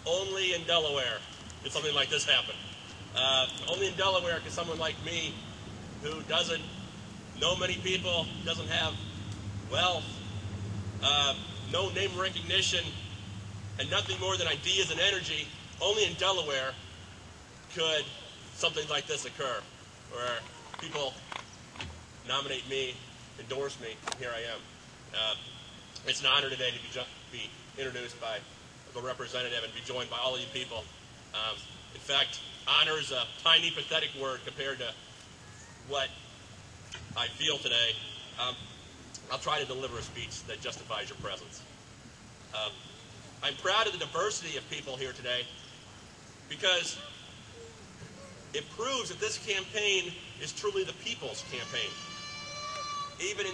Only in Delaware did something like this happen. Only in Delaware can someone like me, who doesn't know many people, doesn't have wealth, no name recognition, and nothing more than ideas and energy, only in Delaware could something like this occur, where people nominate me, endorse me, and here I am. It's an honor today to be introduced by the representative and be joined by all of you people. In fact, honor is a tiny, pathetic word compared to what I feel today. I'll try to deliver a speech that justifies your presence. I'm proud of the diversity of people here today because it proves that this campaign is truly the people's campaign. Even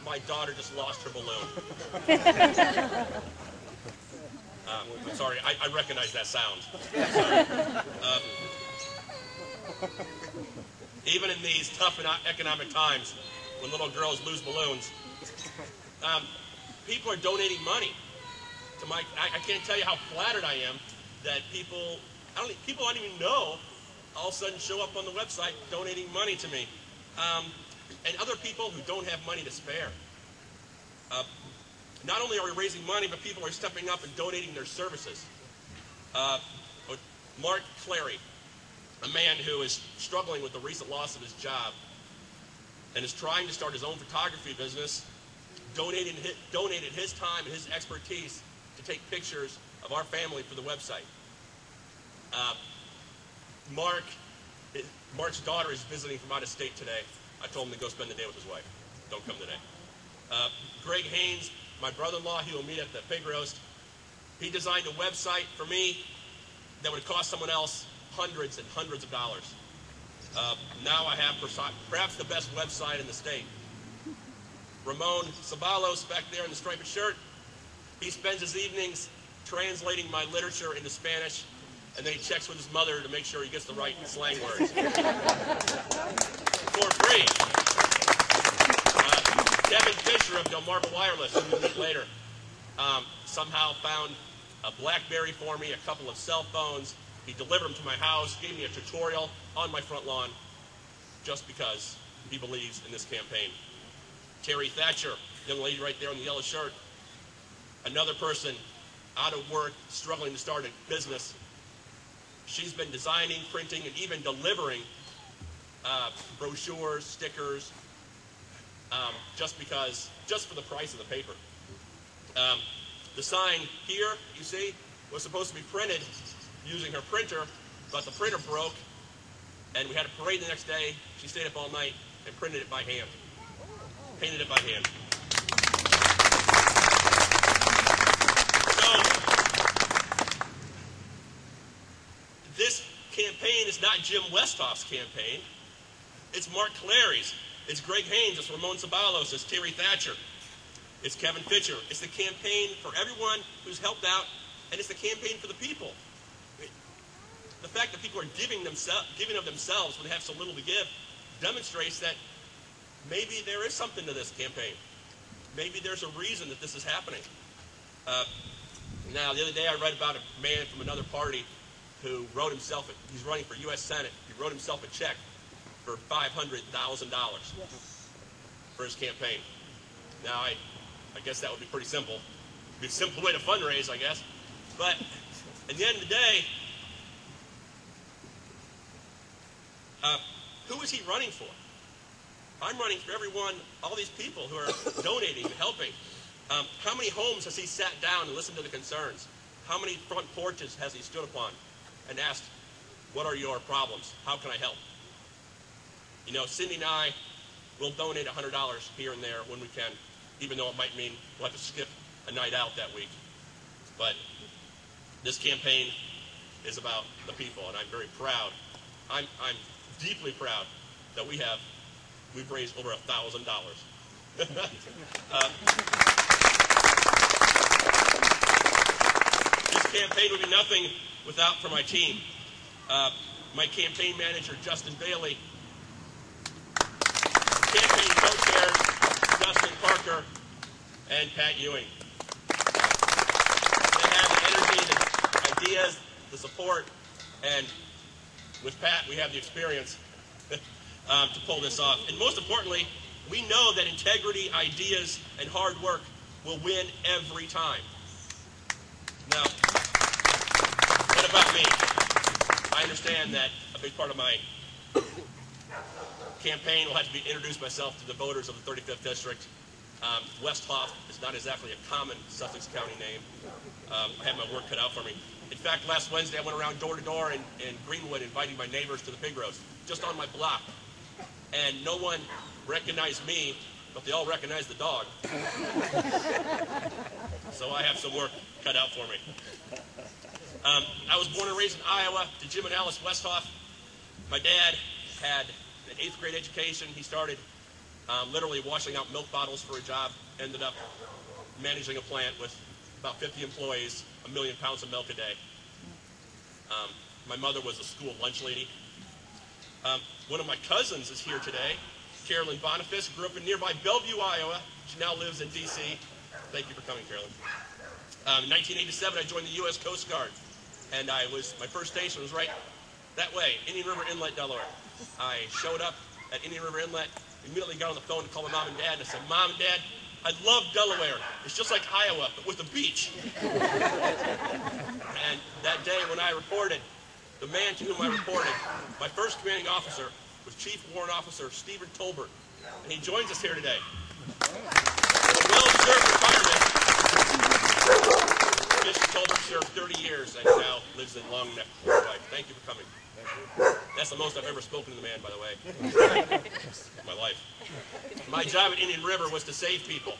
my daughter just lost her balloon. I'm sorry, I recognize that sound. Even in these tough economic times, when little girls lose balloons, people are donating money to my. I can't tell you how flattered I am that people I don't even know all of a sudden show up on the website donating money to me, and other people who don't have money to spare. Not only are we raising money, but people are stepping up and donating their services. Mark Clary, a man who is struggling with the recent loss of his job and is trying to start his own photography business, donated his time and his expertise to take pictures of our family for the website. Mark's daughter is visiting from out of state today. I told him to go spend the day with his wife. Don't come today. Greg Haynes, my brother-in-law, he will meet at the pig roast. He designed a website for me that would cost someone else hundreds and hundreds of dollars. Now I have perhaps the best website in the state. Ramon Sabalos, back there in the striped shirt, he spends his evenings translating my literature into Spanish, and then he checks with his mother to make sure he gets the right slang words. For free. Kevin Fisher of Delmarva Wireless, who we'll meet later, somehow found a BlackBerry for me, a couple of cell phones. He delivered them to my house, gave me a tutorial on my front lawn, just because he believes in this campaign. Terry Thatcher, young lady right there in the yellow shirt, another person out of work, struggling to start a business. She's been designing, printing, and even delivering brochures, stickers, just for the price of the paper. The sign here, you see, was supposed to be printed using her printer, but the printer broke, and we had a parade the next day. She stayed up all night and printed it by hand. Painted it by hand. So, this campaign is not Jim Westhoff's campaign. It's Mark Clary's. It's Greg Haynes. It's Ramon Sabalos. It's Terry Thatcher. It's Kevin Fisher. It's the campaign for everyone who's helped out, and it's the campaign for the people. The fact that people are giving of themselves when they have so little to give demonstrates that maybe there is something to this campaign. Maybe there's a reason that this is happening. Now, the other day I read about a man from another party who wrote himself, he's running for U.S. Senate, he wrote himself a check for $500,000 for his campaign. Now, I guess that would be pretty simple. It'd be a simple way to fundraise, I guess. But at the end of the day, who is he running for? I'm running for everyone, all these people who are donating and helping. How many homes has he sat down and listened to the concerns? How many front porches has he stood upon and asked, what are your problems? How can I help? You know, Cindy and I will donate $100 here and there when we can, even though it might mean we'll have to skip a night out that week. But this campaign is about the people, and I'm very proud. I'm deeply proud that we've raised over $1,000. This campaign would be nothing without for my team. My campaign manager, Justin Bailey, campaign co-chairs, Justin Parker and Pat Ewing. They have the energy ideas, the support, and with Pat, we have the experience to pull this off. And most importantly, we know that integrity, ideas, and hard work will win every time. Now, what about me? I understand that a big part of my campaign will have to be introduce myself to the voters of the 35th District. Westhoff is not exactly a common Sussex County name. I have my work cut out for me. In fact, last Wednesday I went around door to door in Greenwood inviting my neighbors to the pig roast, just on my block. And no one recognized me, but they all recognized the dog. So I have some work cut out for me. I was born and raised in Iowa to Jim and Alice Westhoff. My dad had an 8th grade education. He started literally washing out milk bottles for a job, ended up managing a plant with about 50 employees, 1 million pounds of milk a day. My mother was a school lunch lady. One of my cousins is here today, Carolyn Boniface, grew up in nearby Bellevue, Iowa. She now lives in D.C. Thank you for coming, Carolyn. In 1987, I joined the U.S. Coast Guard, and my first station was right that way, Indian River Inlet, Delaware. I showed up at Indian River Inlet, immediately got on the phone to call my mom and dad, and I said, Mom and Dad, I love Delaware. It's just like Iowa, but with a beach. And that day when I reported, the man to whom I reported, my first commanding officer, was Chief Warrant Officer Stephen Tolbert, and he joins us here today. A well-deserved retirement. Mr. Tolbert served 30 years and now lives in Long Neck with his wife. Thank you for coming. That's the most I've ever spoken to the man, by the way, in my life. My job at Indian River was to save people.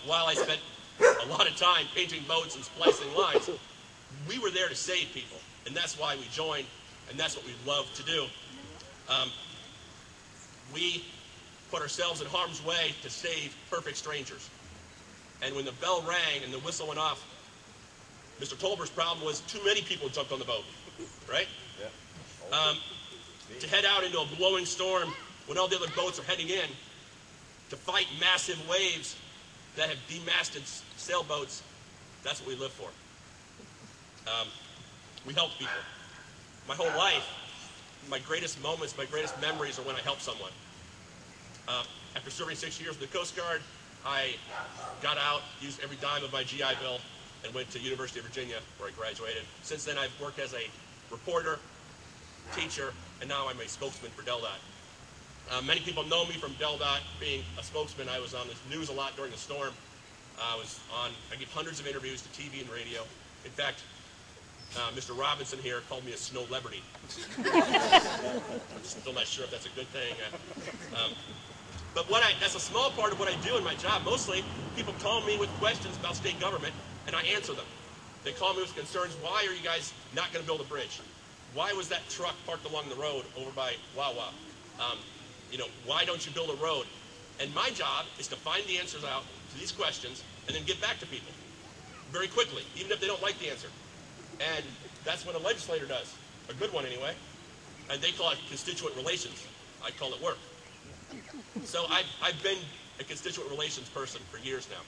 While I spent a lot of time painting boats and splicing lines, we were there to save people, and that's why we joined, and that's what we love to do. We put ourselves in harm's way to save perfect strangers. And when the bell rang and the whistle went off, Mr. Tolbert's problem was too many people jumped on the boat, right? Yeah. To head out into a blowing storm when all the other boats are heading in, to fight massive waves that have demasted sailboats, that's what we live for. We help people. My whole life, my greatest moments, my greatest memories are when I help someone. After serving 6 years in the Coast Guard, I got out, used every dime of my GI Bill, and went to University of Virginia, where I graduated. Since then, I've worked as a reporter, teacher, and now I'm a spokesman for DelDOT. Many people know me from DelDOT being a spokesman. I was on the news a lot during the storm. I gave hundreds of interviews to TV and radio. In fact, Mr. Robinson here called me a snow-lebrity. I'm still not sure if that's a good thing. But that's a small part of what I do in my job. Mostly, people call me with questions about state government, and I answer them. They call me with concerns. Why are you guys not going to build a bridge? Why was that truck parked along the road over by Wawa? Why don't you build a road? And my job is to find the answers out to these questions and then get back to people very quickly, even if they don't like the answer. And that's what a legislator does, a good one anyway. And they call it constituent relations. I call it work. So I've been a constituent relations person for years now.